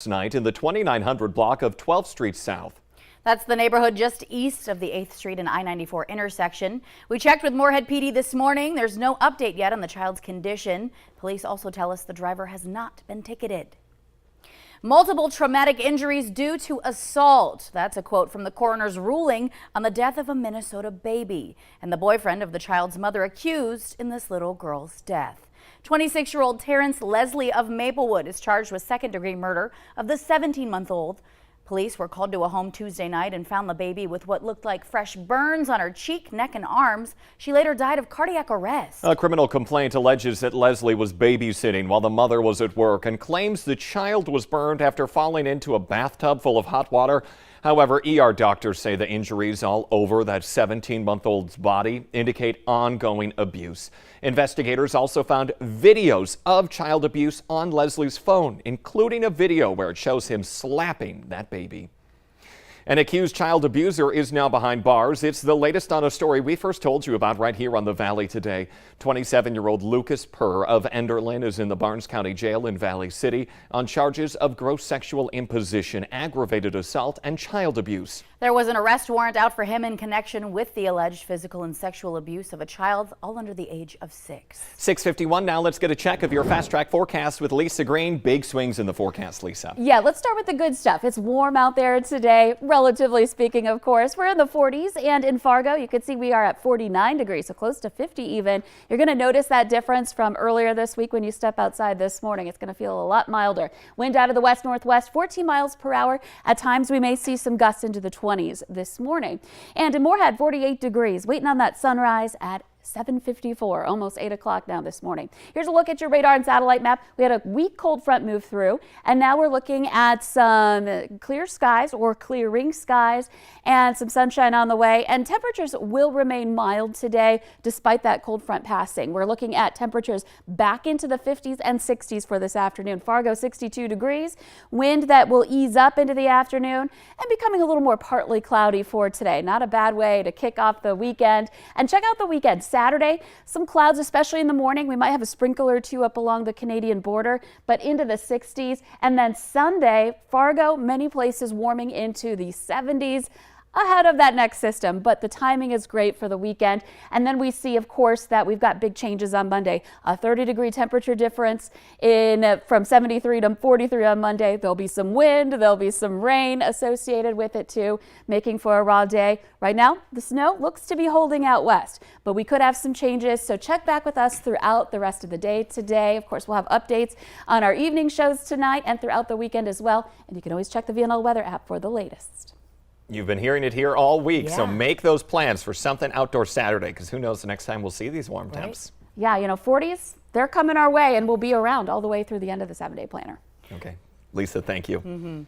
Night in the 2900 block of 12th Street South. That's the neighborhood just east of the 8th Street and I-94 intersection. We checked with Moorhead PD this morning. There's no update yet on the child's condition. Police also tell us the driver has not been ticketed. Multiple traumatic injuries due to assault. That's a quote from the coroner's ruling on the death of a Minnesota baby and the boyfriend of the child's mother accused in this little girl's death. 26-year-old Terrence Leslie of Maplewood is charged with second-degree murder of the 17-month-old. Police were called to a home Tuesday night and found the baby with what looked like fresh burns on her cheek, neck, and arms. She later died of cardiac arrest. A criminal complaint alleges that Leslie was babysitting while the mother was at work and claims the child was burned after falling into a bathtub full of hot water. However, ER doctors say the injuries all over that 17-month-old's body indicate ongoing abuse. Investigators also found videos of child abuse on Leslie's phone, including a video where it shows him slapping that baby. An accused child abuser is now behind bars. It's the latest on a story we first told you about right here on the Valley today. 27-year-old Lucas Purr of Enderlin is in the Barnes County Jail in Valley City on charges of gross sexual imposition, aggravated assault, and child abuse. There was an arrest warrant out for him in connection with the alleged physical and sexual abuse of a child all under the age of 6. 6:51 now. Let's get a check of your fast track forecast with Lisa Green. Big swings in the forecast, Lisa. Yeah, let's start with the good stuff. It's warm out there today, relatively speaking, of course. We're in the 40s, and in Fargo, you can see we are at 49 degrees, so close to 50 even. You're going to notice that difference from earlier this week when you step outside this morning. It's going to feel a lot milder. Wind out of the west-northwest, 14 miles per hour. At times, we may see some gusts into the 20s this morning. And in Moorhead, 48 degrees, waiting on that sunrise at 7:54, almost 8 o'clock now this morning. Here's a look at your radar and satellite map. We had a weak cold front move through, and now we're looking at some clear skies or clearing skies and some sunshine on the way. And temperatures will remain mild today despite that cold front passing. We're looking at temperatures back into the 50s and 60s for this afternoon. Fargo, 62 degrees. Wind that will ease up into the afternoon and becoming a little more partly cloudy for today. Not a bad way to kick off the weekend. And check out the weekend. Saturday, some clouds, especially in the morning. We might have a sprinkle or two up along the Canadian border, but into the 60s. And then Sunday, Fargo, many places warming into the 70s. Ahead of that next system, but the timing is great for the weekend. And then we see, of course, that we've got big changes on Monday. A 30-degree temperature difference from 73 to 43 on Monday. There'll be some wind, there'll be some rain associated with it too, making for a raw day. Right now, the snow looks to be holding out west, but we could have some changes, so check back with us throughout the rest of the day today. Of course, we'll have updates on our evening shows tonight and throughout the weekend as well. And you can always check the VNL weather app for the latest. You've been hearing it here all week, so make those plans for something outdoor Saturday, because who knows the next time we'll see these warm temps. Yeah, 40s, they're coming our way, and we'll be around all the way through the end of the 7-day planner. Okay. Lisa, thank you.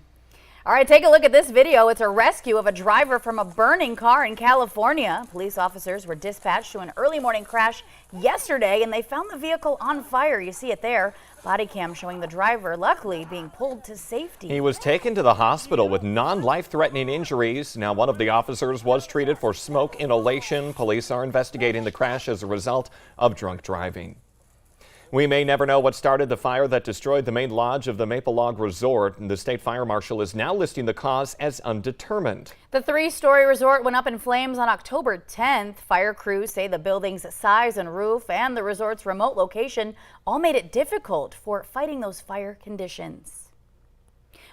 All right, take a look at this video. It's a rescue of a driver from a burning car in California. Police officers were dispatched to an early morning crash yesterday, and they found the vehicle on fire. You see it there. Body cam showing the driver, luckily, being pulled to safety. He was taken to the hospital with non-life-threatening injuries. Now, one of the officers was treated for smoke inhalation. Police are investigating the crash as a result of drunk driving. We may never know what started the fire that destroyed the main lodge of the Maple Log Resort. The state fire marshal is now listing the cause as undetermined. The 3-story resort went up in flames on October 10th. Fire crews say the building's size and roof and the resort's remote location all made it difficult for fighting those fire conditions.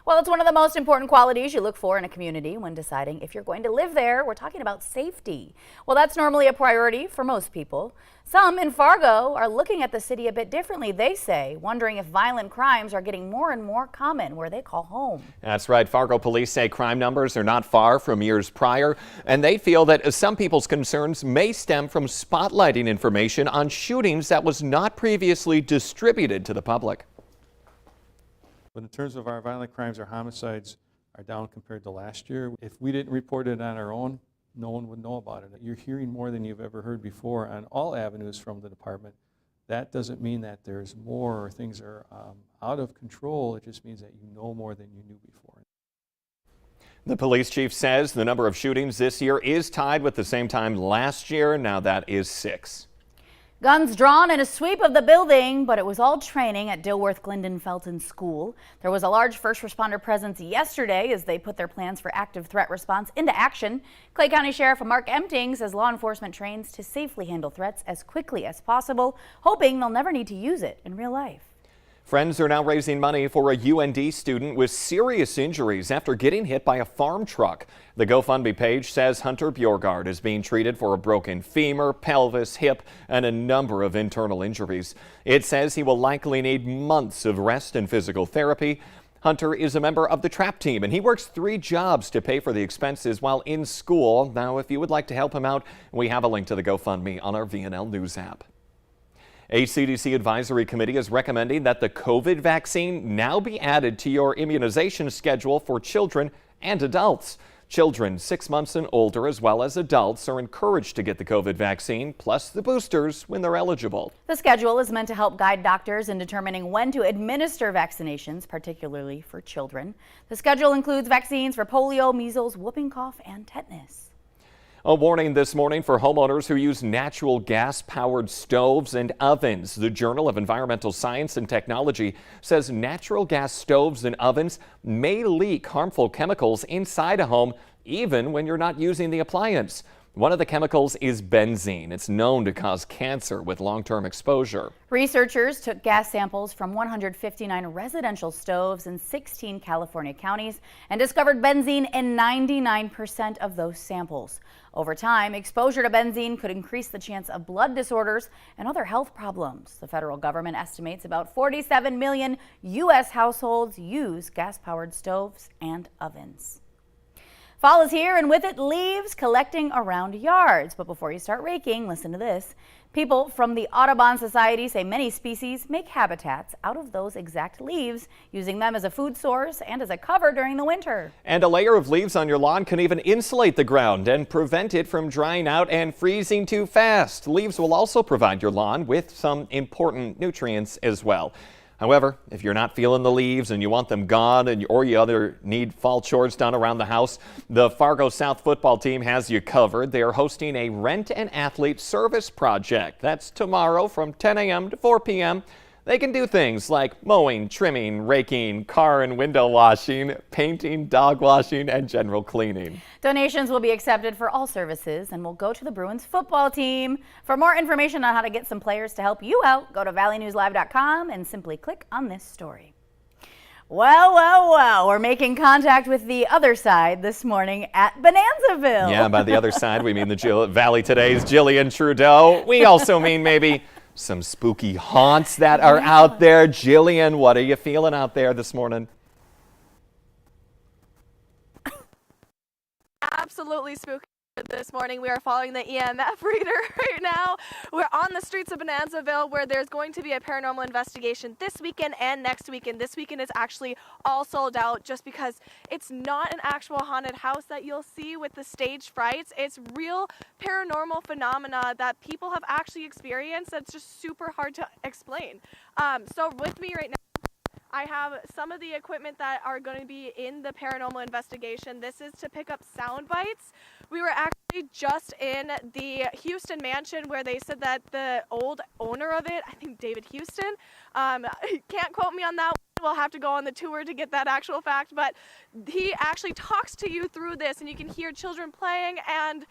Well, it's one of the most important qualities you look for in a community when deciding if you're going to live there. We're talking about safety. Well, that's normally a priority for most people. Some in Fargo are looking at the city a bit differently, they say, wondering if violent crimes are getting more and more common where they call home. That's right. Fargo police say crime numbers are not far from years prior, and they feel that some people's concerns may stem from spotlighting information on shootings that was not previously distributed to the public. But in terms of our violent crimes, our homicides are down compared to last year. If we didn't report it on our own, no one would know about it. You're hearing more than you've ever heard before on all avenues from the department. That doesn't mean that there's more or things are out of control. It just means that you know more than you knew before. The police chief says the number of shootings this year is tied with the same time last year. Now that is 6. Guns drawn in a sweep of the building, but it was all training at Dilworth Glendon Felton School. There was a large first responder presence yesterday as they put their plans for active threat response into action. Clay County Sheriff Mark Empting says law enforcement trains to safely handle threats as quickly as possible, hoping they'll never need to use it in real life. Friends are now raising money for a UND student with serious injuries after getting hit by a farm truck. The GoFundMe page says Hunter Bjorgard is being treated for a broken femur, pelvis, hip, and a number of internal injuries. It says he will likely need months of rest and physical therapy. Hunter is a member of the TRAP team, and he works 3 jobs to pay for the expenses while in school. Now, if you would like to help him out, we have a link to the GoFundMe on our VNL News app. A CDC advisory committee is recommending that the COVID vaccine now be added to your immunization schedule for children and adults. Children 6 months and older, as well as adults, are encouraged to get the COVID vaccine, plus the boosters when they're eligible. The schedule is meant to help guide doctors in determining when to administer vaccinations, particularly for children. The schedule includes vaccines for polio, measles, whooping cough, and tetanus. A warning this morning for homeowners who use natural gas-powered stoves and ovens. The Journal of Environmental Science and Technology says natural gas stoves and ovens may leak harmful chemicals inside a home, even when you're not using the appliance. One of the chemicals is benzene. It's known to cause cancer with long-term exposure. Researchers took gas samples from 159 residential stoves in 16 California counties and discovered benzene in 99% of those samples. Over time, exposure to benzene could increase the chance of blood disorders and other health problems. The federal government estimates about 47 million U.S. households use gas-powered stoves and ovens. Fall is here, and with it, leaves collecting around yards. But before you start raking, listen to this. People from the Audubon Society say many species make habitats out of those exact leaves, using them as a food source and as a cover during the winter. And a layer of leaves on your lawn can even insulate the ground and prevent it from drying out and freezing too fast. Leaves will also provide your lawn with some important nutrients as well. However, if you're not feeling the leaves and you want them gone or you need fall chores done around the house, the Fargo South football team has you covered. They are hosting a Rent an Athlete service project. That's tomorrow from 10 a.m. to 4 p.m. They can do things like mowing, trimming, raking, car and window washing, painting, dog washing, and general cleaning. Donations will be accepted for all services and will go to the Bruins football team. For more information on how to get some players to help you out, go to valleynewslive.com and simply click on this story. Well, we're making contact with the other side this morning at Bonanzaville. Yeah, by the other side, we mean the Valley Today's Jillian Trudeau. We also mean maybe some spooky haunts that are out there. Jillian, what are you feeling out there this morning? Absolutely spooky this morning. We are following the EMF reader right now. We're on the streets of Bonanzaville, where there's going to be a paranormal investigation this weekend and next weekend. This weekend is actually all sold out just because it's not an actual haunted house that you'll see with the stage frights. It's real paranormal phenomena that people have actually experienced that's just super hard to explain. So with me right now, I have some of the equipment that are going to be in the paranormal investigation. This is to pick up sound bites. We were actually just in the Houston mansion where they said that the old owner of it, I think David Houston, can't quote me on that. We'll have to go on the tour to get that actual fact, but he actually talks to you through this, and you can hear children playing and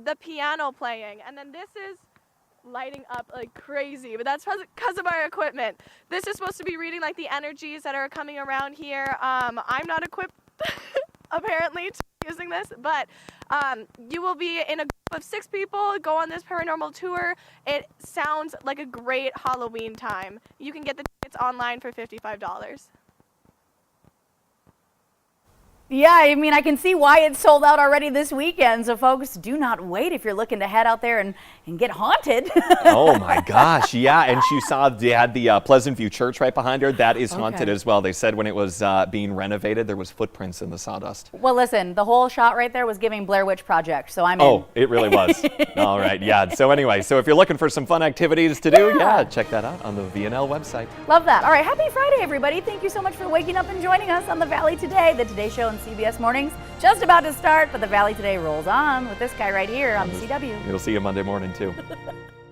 the piano playing. And then this is lighting up like crazy, but that's because of our equipment. This is supposed to be reading like the energies that are coming around here. I'm not equipped apparently to using this, but you will be in a group of 6 people, go on this paranormal tour. It sounds like a great Halloween time. You can get the tickets online for $55. Yeah, I mean, I can see why it's sold out already this weekend. So, folks, do not wait if you're looking to head out there and get haunted. Oh, my gosh. Yeah, and she saw they had the Pleasant View Church right behind her. That is haunted as well. They said when it was being renovated, there was footprints in the sawdust. Well, listen, the whole shot right there was giving Blair Witch Project, so I'm in. Oh, it really was. All right, yeah. So anyway, so if you're looking for some fun activities to do, yeah, check that out on the VNL website. Love that. All right, happy Friday, everybody. Thank you so much for waking up and joining us on the Valley Today. The Today Show on CBS Mornings just about to start, but the Valley Today rolls on with this guy right here on the CW. You'll see you Monday morning, too.